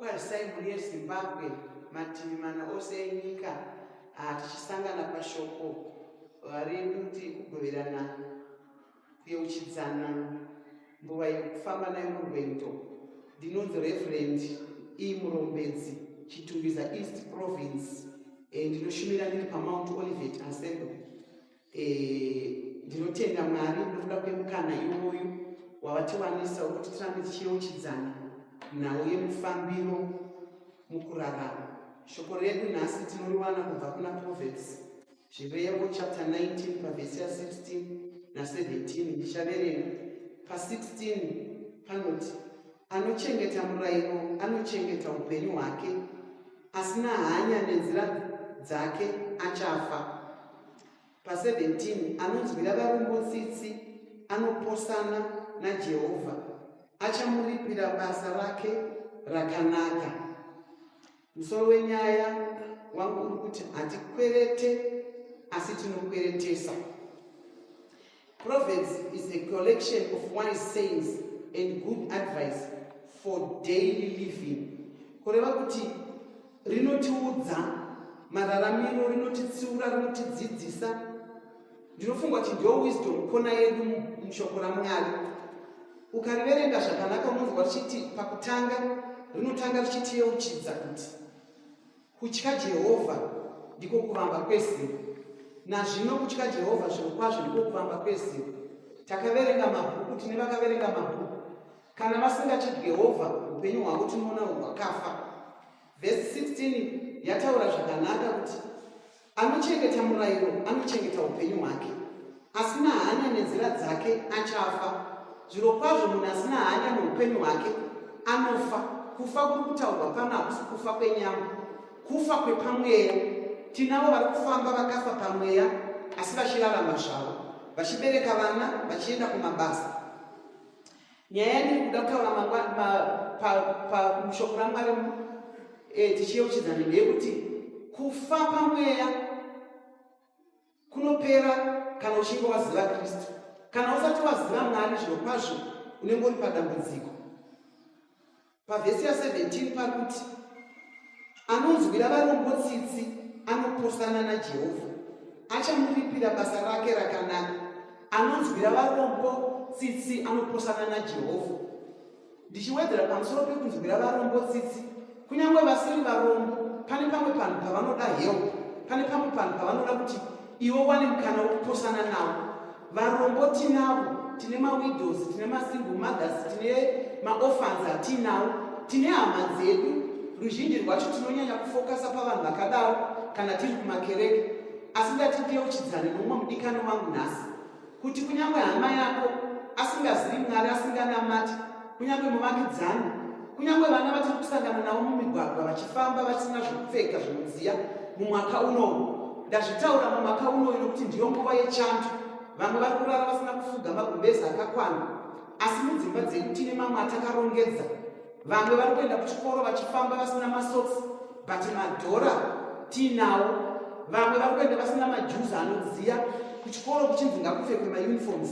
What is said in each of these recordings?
kwarisai mhuri yeZimbabwe mativi mana ose enyika tichisangana pashoko rekuti kugoverana kuyeuchidzana nguva yekufamba nayo murwendo. Ndinonzi Reverend Murombedzi Chitungiza East Province, ndinoshumira ndiri paMount Olivet Assembly. Ndinotenda Mwari nokuda kwemukana iwoyu wavatiwanisa wekuti tirambe tichiyeuchidzana nhau yemufambiro mukurarama. Shoko redu nhasi tinoriwana kubva kuna Proverbs Zvirevo chapter 19 pavhesi ya 16 na17. Ndichaverenga pa16 panoti, anochengeta murayiro anochengeta upenyu hwake, asina hanya nenzira dzake achafa. Pa17, anonzwira varombo tsitsi anoposana naJehovha, achamuripira basa rake rakanaka. Musoro wenyaya wangu uri kuti hatikwerete asi tinokweretesa. Proverbs is a collection of wise sayings and good advice for daily living. Kureva kuti rinotiudza mararamiro, rinotitsiura, rinotidzidzisa. Ndinofunga kuti ndio wisdom kona yedu mushoko raMwari. Ukariverenga zvakanaka unonzwa richiti pakutanga rinotanga richitiyeuchidza kuti kutya Jehovha ndiko kuvamba kwezvivo. Nazvino kutya Jehovha zviro kwazvo ndiko kuvamba kwezvivo. Takaverenga mabhuku, tine vakaverenga mabhuku, kana vasingatyi Jehovha upenyu hwavo tinoona hwakafa. Vhesi 16 yataura zvakanaka kuti anochengeta murayiro anochengeta upenyu hwake, asina hanya nenzira dzake achafa. Zviro kwazvo munhu asina hanya neupenyu hwake anofa. Kufa kuri kutaurwa pano hakusi kufa kwenyama, kufa kwepamweya. Tinavo vari kufamba vakafa pamweya asi vachirarama zvavo, vachibereka vana, vachienda kumabasa. Nyaya yandiri kuda kutaura pamushoko raMwari tichiyeuchidzana ndeyekuti kufa pamweya kunopera kana uchinge waziva Kristu. Kana usati waziva Mwari, zviro kwazvo unenge uri padambudziko. Pavhesi ya17 pakuti anonzwira varombo tsitsi anoposana naJehovha, achamuripira basa rake rakanaka. Anonzwira varombo tsitsi anoposana naJehovha. Ndichiwedzera pamusoro pekunzwira varombo tsitsi, kunyange vasiri varombo, pane pamwe panhu pavanoda help, pane pamwe panhu pavanoda kuti iwo wane mukana wekuposana navo. Varombo tinavo, tine mawidows, tine masingle mothers, tine maorphans atinawo, tine hama dzedu. Ruzhinji rwacho tinonyanya kufokasa pavanhu vakadaro kana tiri kumakereke. Asi ngatiyeuchidzane nomumwe mudikani wangu nhasi kuti kunyange hama yako asingazivi Mwari, asinganamati, kunyange muvakidzani, kunyange vana vatiri kusangana navo mumigwagwa vachifamba vasina zvokupfeka zvinodziya mumwaka unowu. Ndazvitaura mumwaka unowu nokuti ndiyo nguva yechando. Vamwe vari kurara vasina kufuga magumbezi akakwana, asi mudzimba dzedu tine mamwe atakarongedza. Vamwe vari kuenda kuchikoro vachifamba vasina masocks, but madhora tinawo. Vamwe vari kuenda vasina majuzi anodziya kuchikoro kuchinzi ngakupfekwe mauniforms.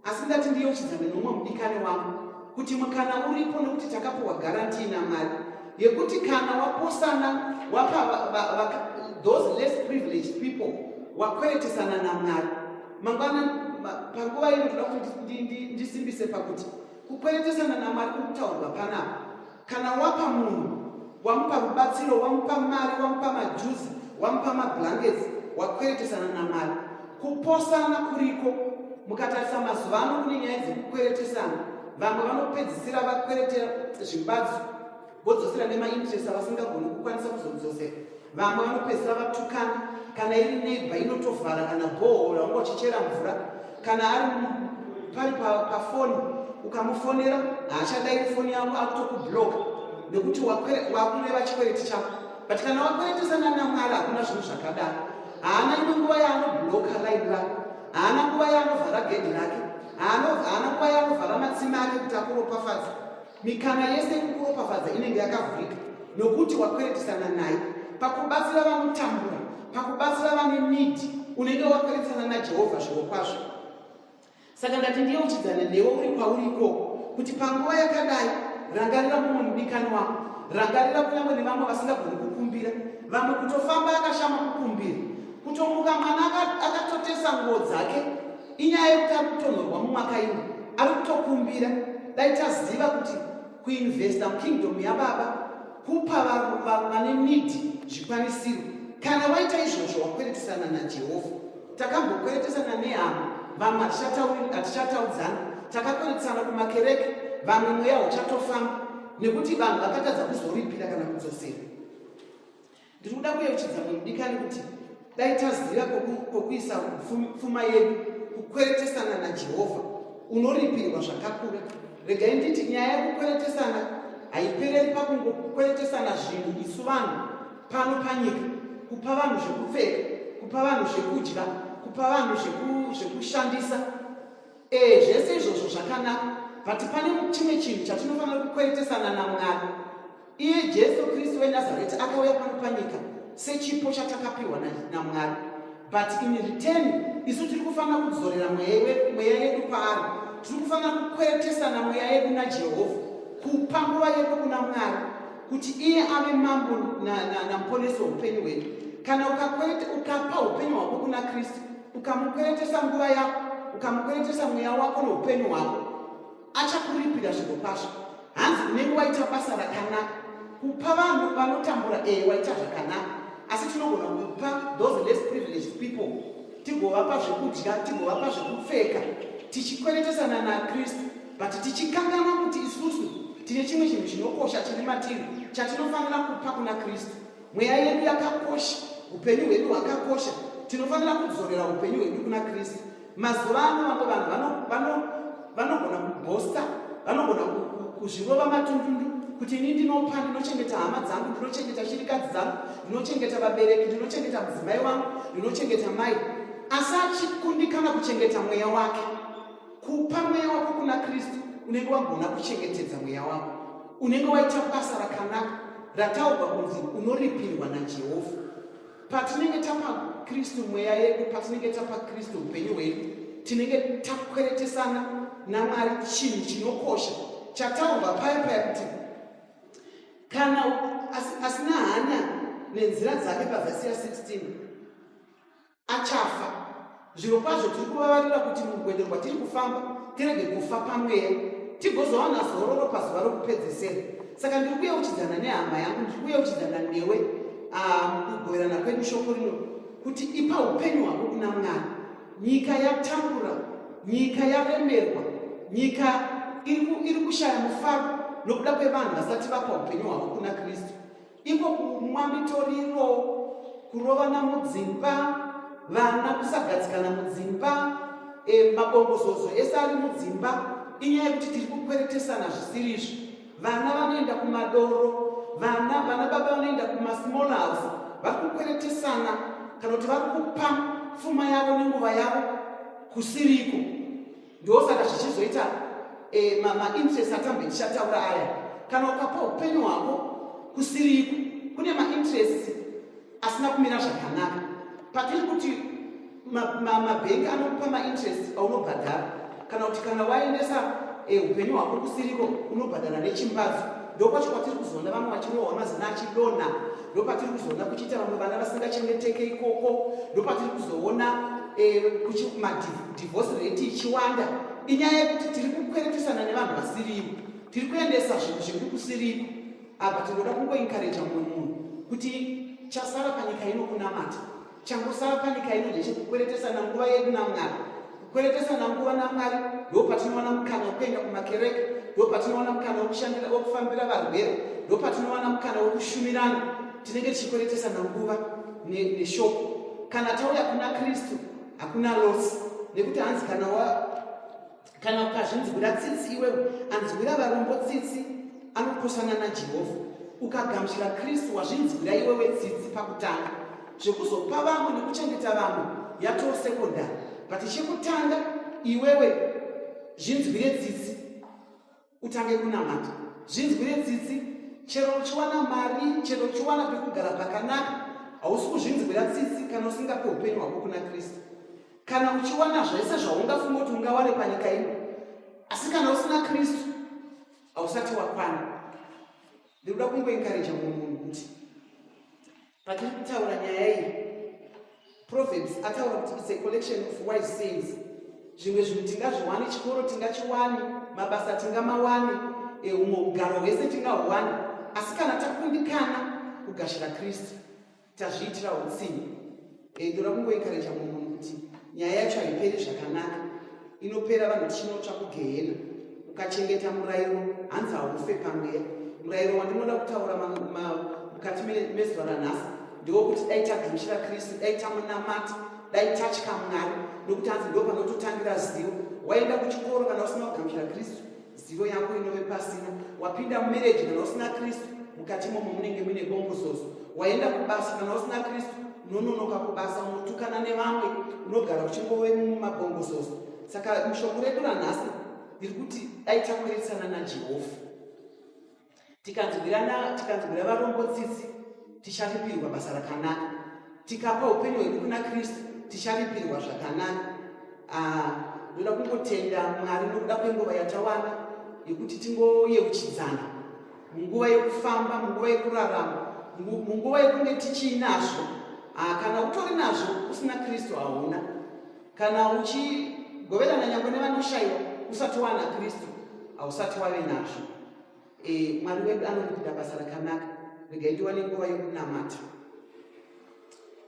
Asi ndati ndiyeuchidzane nomumwe mudikani wangu kuti mukana uripo, nokuti takapiwa guarantee naMwari yekuti kana waposana wapa those less privileged people wakweretesana naMwari, mangwana panguva ino toda kuti ndisimbise pakuti kukweretesana naMwari kuri kutaurwa panapa. Kana wapa munhu, wamupa rubatsiro, wamupa mari, wamupa majuzi, wamupa mablankets, wakweretesana naMwari. Kuposana kuriko. Mukatarisa mazuva ano kune nyaya dzekukweretesana, vamwe vanopedzisira vakweretera zvimbadzo vodzosera nemainterest avasingagoni kukwanisa kuzodzosera. Vamwe vanopedzisira vatukana, kana iri neighbor inotovhara, kana borehole wanga uchichera mvura, kana ari pari pafoni ukamufonera haachadai foni yako, akutokubloka nekuti wakureva chikwereti chako. But kana wakweretesana naMwari hakuna zvinhu zvakadaro. Haana imwe nguva yaanobloka line rako, haana nguva yaanovhara gedhi rake, haana nguva yaanovhara matsima ake kuti akuropafadza. Mikana yese yekukuropafadza inenge yakavhurika nokuti wakweretesana naye. Pakubatsira vanotambura, pakubatsira vane nidi, unenge wakweretesana naJehovha zviro kwazvo. Saka ndati ndiyeuchidzane newe uri kwauriko kuti panguva yakadai rangarira mumwe mudikani wako, rangarira kunyange nevamwe vasingagoni kukumbira, vamwe kutofamba akashama kukumbira, kutomuka mwana akatotesa nguo dzake inyaya yekuti ari kutonhorwa mumwakaino ari kutokumbira. Dai taziva kuti kuinvesta mukingdom yababa, kupa vane nidhi zvikwanisiro. Kana waita izvozvo wakweretesana naJehovha. Takambokweretesana nehama, vamwe hatichataudzana, takakweretesana kumakereke, vamwe mweya uchatofamba nekuti vanhu vakatadza kuzoripira kana kudzosera. Ndiri kuda kuyeuchidza mudikani kuti dai taziva kwokuisa pfuma yedu kukweretesana naJehovha unoripirwa zvakakura. Regai nditi nyaya yekukweretesana haipereri pakungokweretesana zvinhu isu vanhu pano panyika, kupa vanhu zvekupfeka, kupa vanhu zvekudya, kupa vanhu zvekushandisa. Zvese izvozvo zvakanaka, but pane chimwe chinhu chatinofanira kukweretesana naMwari. Iye Jesu Kristu weNazareti akauya pano panyika sechipo chatakapiwa naMwari, but in return isu tiri kufanira kudzorera mweya yedu paari. Tiri kufanira kukweretesana mweya yedu naJehovha, kupa nguva yedu kuna Mwari kuti iye ave mambo namuponesi weupenyu hwedu. Kana ukapa upenyu hwako kuna Kristu, ukamukweretesa nguva yako, ukamukweretesa mweya wako noupenyu hwako, achakuripira zviro kwazvo. Hanzi unenge waita basa rakanaka. Kupa vanhu vanotambura waita zvakanaka, asi tinogona kupa those less privileged people, tigovapa zvekudya, tigovapa zvekupfeka, tichikweretesana naKristu, but tichikanganwa kuti isusu tine chimwe chinhu chinokosha chiri matiri chatinofanira kupa kuna Kristu. Mweya yedu yakakosha, upenyu hwedu hwakakosha, tinofanira kudzorera upenyu hwedu kuna Kristu. Mazuva ano vamwe vanhu vanogona kubhosta, vanogona kuzvirova matundundu kuti ini ndinochengeta hama dzangu, ndinochengeta chirikadzi dzangu, ndinochengeta vabereki, ndinochengeta mudzimai wangu, ndinochengeta mai, asi achikundikana kuchengeta mweya wake. Kupa mweya wako kuna Kristu, unenge wagona kuchengetedza mweya wako, unenge waita basa rakanaka rataurwa kunzi unoripirwa naJehovha. Patinenge tapa Kristu mweya yedu, patinenge tapa Kristu upenyu hwedu, tinenge takweretesana naMwari chinhu chinokosha chataurwa paya kuti kana asina hanya nenzira dzake pavhesi ya16 achafa. Zviro kwazvo tiri kuvavarira kuti mugwendo rwatiri kufamba tirege kufa pamweya, tigozowana zororo pazuva rokupedzisira. Saka ndiri kuyeuchidzana nehama yangu, ndiri kuyeuchidzana newe kugoverana kwedu shoko rino kuti ipa upenyu hwako kuna Mwari. Nyika yatambura, nyika yaremerwa, nyika iri kushaya mufaro nokuda kwevanhu vasati vapa upenyu hwavo kuna Kristu. Iko kumwa mitoriro, kurovana mudzimba, vana kusagadzikana mudzimba, mabongozozo ese ari mudzimba, inyaya yekuti tiri kukweretesana zvisiri izvo. Vana vanoenda kumadoro, vana baba vanoenda kumasmall house, vari kukweretesana kana kuti vari kupa pfuma yavo nenguva yavo kusiriko. Ndosaka zvichizoita mainterest atambe tichataura aya. Kana ukapa upenyu hwako kusiriko, kune mainterest asina kumira zvakanaka. Patiri kuti mabhengi anokupa mainterest aunobhadhara, kana kuti kana waendesa upenyu hwako kusiriko unobhadhara nechimbadzo. Ndokwacho kwatiri kuzoona vamwe vachirohwa mazina achidonha, ndopatiri kuzoona kuchiita vamwe vana vasingachengeteke ikoko, ndopatiri kuzoona divorce rate ichiwanda. Inyaya yekuti tiri kukweretesana nevanhu vasirivo, tiri kuendesa zvinhu zviri kusiriko. Apa tinoda kungoencouragea mumwe munhu kuti chasara panyika ino kunamata, changosara panyika ino ndechekukweretesana nguva yedu naMwari. Kukweretesana nguva naMwari ndopatinowana mukana wekuenda kumakereke, ndopatinowana mukana wokufambira varwere, ndopatinowana mukana wokushumirana. Tinenge tichikweretesana nguva neshoko. Kana tauya kuna Kristu hakuna losi, nekuti hanzi kana ukazvinzwira tsitsi iwewe, anzwira varombo tsitsi anokosana naJehovha. Ukagamuchira Kristu wazvinzwira iwewe tsitsi pakutanga. Zvekuzopa vamwe nekuchengeta vamwe yatoo sekondari, but chekutanga iwewe zvinzwire tsitsi utange kunamata. Zvinzwire tsitsi, chero uchiwana mari, chero uchiwana pekugara pakanaka, hausi kuzvinzwira tsitsi kana usingape upenyu hwako kuna Kristu. Kana uchiwana zvese zvaungafunga kuti ungawane panyika ino, asi kana usina Kristu hausati wakwana. ndinoda kungoenkareja munhu kuti patiri kutaura nyaya iyi, Proverbs ataura kuti it's a collection of wise sayings. Zvimwe zvinhu tingazviwane, chikoro tingachiwane, mabasa tingamawane, umwe ugaro hwese tingahuwane, asi kana takundikana kugashira Kristu tazviitira utsinye. Ndinoda kungoenkareja munhu kuti nyaya yacho haiperi zvakanaka, inopera vanhu tichinotsva kugehena. Ukachengeta murayiro hanzi haufe pamweya. Murayiro wandinoda kutaura mukati mezuva ranhasi ndewokuti dai tagamuchira Kristu, dai tamunamata, dai tatya Mwari, nokuti hanzi ndo panototangira zivo. Waenda kuchikoro kana usina kugamuchira Kristu, zivo yako inove pasina. Wapinda mumereji kana usina Kristu, mukati momo munenge muine bongozozo. Waenda kubasa kana usina Kristu, unononoka kubasa, unotukana nevamwe, unogara uchingove mumabongozozo. Saka mushoko redu ranhasi ndiri kuti dai takweretsana naJehovha, tikanzwira varombo tsitsi, ticharipirwa basa rakanaka. Tikapa upenyu hwedu kuna Kristu, ticharipirwa zvakanaka. Ndoda kungotenda Mwari nokuda kwenguva yatawana yekuti tingoyeuchidzana munguva yekufamba, munguva yekurarama, munguva yekunge tichiinazvo. Kana utori nazvo usina Kristu hauna. Kana uchigoverana nyangwe nevanoshayiwa usati wana Kristu hausati wave nazvo. Mwari wedu anotida basa rakanaka. Regai ndiwane nguva yokunamata.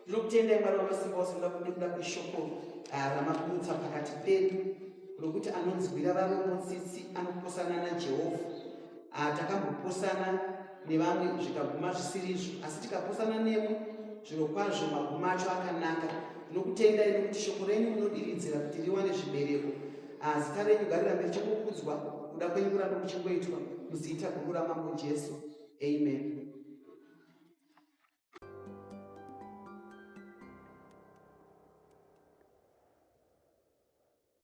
Ndinokutendai Mwari wamasimba ose nekuda kweshoko ramapurutsa pakati pedu, rokuti anonzwira varombo tsitsi, anoposana naJehovha. Takamboposana nevamwe zvikaguma zvisirizvo, asi tikaposana nemwe zviro kwazvo maguma acho akanaka. Ndinokutendai nokuti shoko renyu munodiridzira kuti riwane zvibereko. Zita renyu ngarirambe richimukudzwa, kuda kwenyu kuramba kuchingoitwa muzita guru raMambo Jesu. Amen.